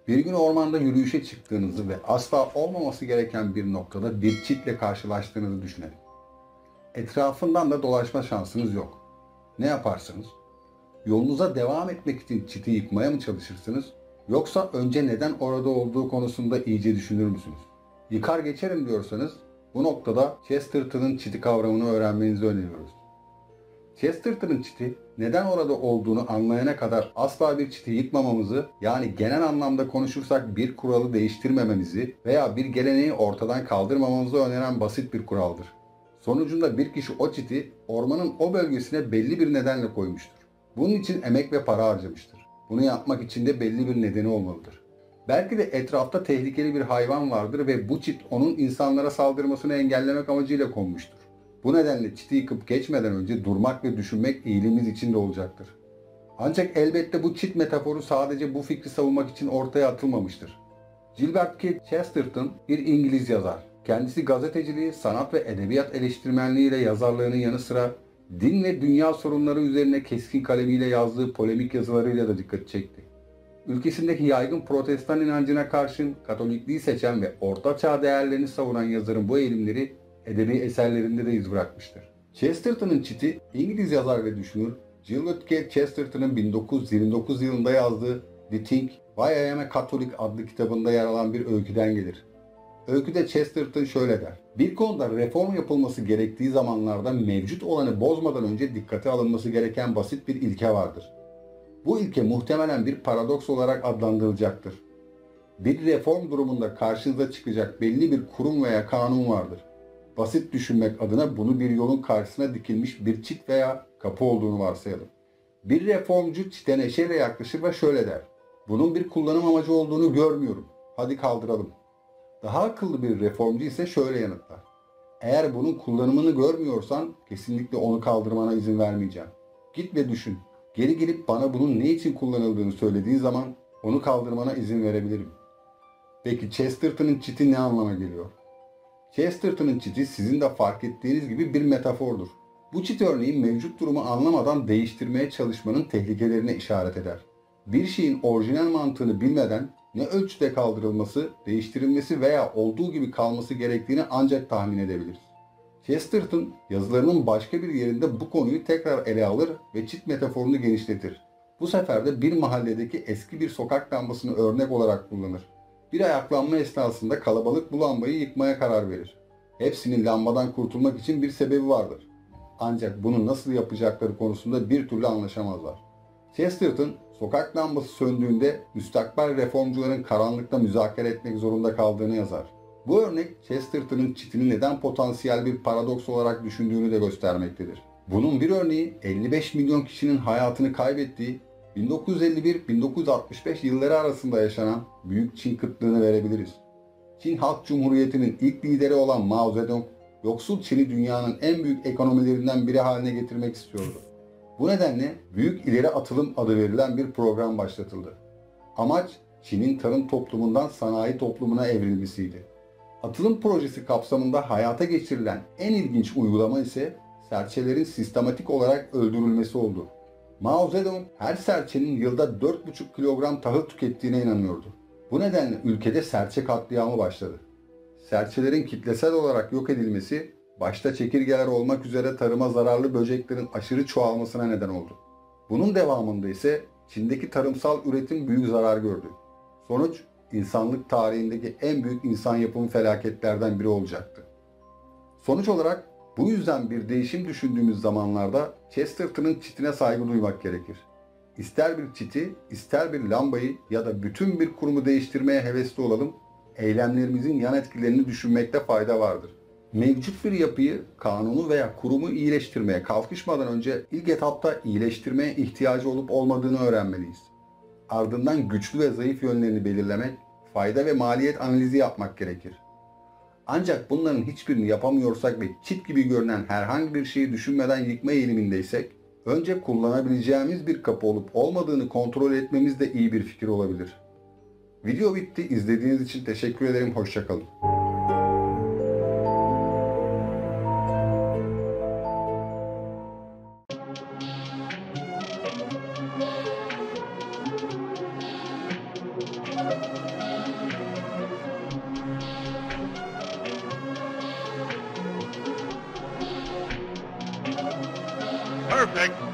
Bir gün ormanda yürüyüşe çıktığınızı ve asla olmaması gereken bir noktada bir çitle karşılaştığınızı düşünelim. Etrafından da dolaşma şansınız yok. Ne yaparsınız? Yolunuza devam etmek için çiti yıkmaya mı çalışırsınız? Yoksa önce neden orada olduğu konusunda iyice düşünür müsünüz? Yıkar geçerim diyorsanız bu noktada Chesterton'ın çiti kavramını öğrenmenizi öneriyoruz. Chesterton'ın çiti neden orada olduğunu anlayana kadar asla bir çiti yıkmamamızı, yani genel anlamda konuşursak bir kuralı değiştirmememizi veya bir geleneği ortadan kaldırmamamızı öneren basit bir kuraldır. Sonucunda bir kişi o çiti ormanın o bölgesine belli bir nedenle koymuştur. Bunun için emek ve para harcamıştır. Bunu yapmak için de belli bir nedeni olmalıdır. Belki de etrafta tehlikeli bir hayvan vardır ve bu çit onun insanlara saldırmasını engellemek amacıyla konmuştur. Bu nedenle çiti yıkıp geçmeden önce durmak ve düşünmek iyiliğimiz için de olacaktır. Ancak elbette bu çit metaforu sadece bu fikri savunmak için ortaya atılmamıştır. Gilbert Keith Chesterton bir İngiliz yazar. Kendisi gazeteciliği, sanat ve edebiyat eleştirmenliği ile yazarlığının yanı sıra din ve dünya sorunları üzerine keskin kalemiyle yazdığı polemik yazılarıyla da dikkat çekti. Ülkesindeki yaygın protestan inancına karşın Katolikliği seçen ve ortaçağ değerlerini savunan yazarın bu eğilimleri edebi eserlerinde de iz bırakmıştır. Chesterton'ın çiti, İngiliz yazar ve düşünür Gilbert Keith Chesterton'ın 1929 yılında yazdığı The Thing, Why I Am a Catholic adlı kitabında yer alan bir öyküden gelir. Öyküde Chesterton şöyle der: bir konuda reform yapılması gerektiği zamanlarda mevcut olanı bozmadan önce dikkate alınması gereken basit bir ilke vardır. Bu ilke muhtemelen bir paradoks olarak adlandırılacaktır. Bir reform durumunda karşınıza çıkacak belli bir kurum veya kanun vardır. Basit düşünmek adına bunu bir yolun karşısına dikilmiş bir çit veya kapı olduğunu varsayalım. Bir reformcu çite neşeyle yaklaşır ve şöyle der: bunun bir kullanım amacı olduğunu görmüyorum. Hadi kaldıralım. Daha akıllı bir reformcu ise şöyle yanıtlar: eğer bunun kullanımını görmüyorsan kesinlikle onu kaldırmana izin vermeyeceğim. Git ve düşün. Geri gelip bana bunun ne için kullanıldığını söylediğin zaman onu kaldırmana izin verebilirim. Peki Chesterton'ın çiti ne anlama geliyor? Chesterton'ın çiti sizin de fark ettiğiniz gibi bir metafordur. Bu çit örneği mevcut durumu anlamadan değiştirmeye çalışmanın tehlikelerine işaret eder. Bir şeyin orijinal mantığını bilmeden ne ölçüde kaldırılması, değiştirilmesi veya olduğu gibi kalması gerektiğini ancak tahmin edebiliriz. Chesterton yazılarının başka bir yerinde bu konuyu tekrar ele alır ve çit metaforunu genişletir. Bu sefer de bir mahalledeki eski bir sokak lambasını örnek olarak kullanır. Bir ayaklanma esnasında kalabalık bu lambayı yıkmaya karar verir. Hepsinin lambadan kurtulmak için bir sebebi vardır. Ancak bunu nasıl yapacakları konusunda bir türlü anlaşamazlar. Chesterton, sokak lambası söndüğünde müstakbel reformcuların karanlıkta müzakere etmek zorunda kaldığını yazar. Bu örnek Chesterton'ın çitini neden potansiyel bir paradoks olarak düşündüğünü de göstermektedir. Bunun bir örneği 55 milyon kişinin hayatını kaybettiği 1951-1965 yılları arasında yaşanan Büyük Çin kıtlığını verebiliriz. Çin Halk Cumhuriyeti'nin ilk lideri olan Mao Zedong, yoksul Çin'i dünyanın en büyük ekonomilerinden biri haline getirmek istiyordu. Bu nedenle Büyük İleri Atılım adı verilen bir program başlatıldı. Amaç Çin'in tarım toplumundan sanayi toplumuna evrilmesiydi. Atılım projesi kapsamında hayata geçirilen en ilginç uygulama ise serçelerin sistematik olarak öldürülmesi oldu. Mao Zedong her serçenin yılda 4,5 kilogram tahıl tükettiğine inanıyordu. Bu nedenle ülkede serçe katliamı başladı. Serçelerin kitlesel olarak yok edilmesi, başta çekirgeler olmak üzere tarıma zararlı böceklerin aşırı çoğalmasına neden oldu. Bunun devamında ise Çin'deki tarımsal üretim büyük zarar gördü. Sonuç, insanlık tarihindeki en büyük insan yapımı felaketlerden biri olacaktı. Sonuç olarak bu yüzden bir değişim düşündüğümüz zamanlarda Chesterton'ın çitine saygı duymak gerekir. İster bir çiti, ister bir lambayı ya da bütün bir kurumu değiştirmeye hevesli olalım, eylemlerimizin yan etkilerini düşünmekte fayda vardır. Mevcut bir yapıyı, kanunu veya kurumu iyileştirmeye kalkışmadan önce ilk etapta iyileştirmeye ihtiyacı olup olmadığını öğrenmeliyiz. Ardından güçlü ve zayıf yönlerini belirlemek, fayda ve maliyet analizi yapmak gerekir. Ancak bunların hiçbirini yapamıyorsak ve çit gibi görünen herhangi bir şeyi düşünmeden yıkma eğilimindeysek, önce kullanabileceğimiz bir kapı olup olmadığını kontrol etmemiz de iyi bir fikir olabilir. Video bitti. İzlediğiniz için teşekkür ederim. Hoşça kalın. Perfect.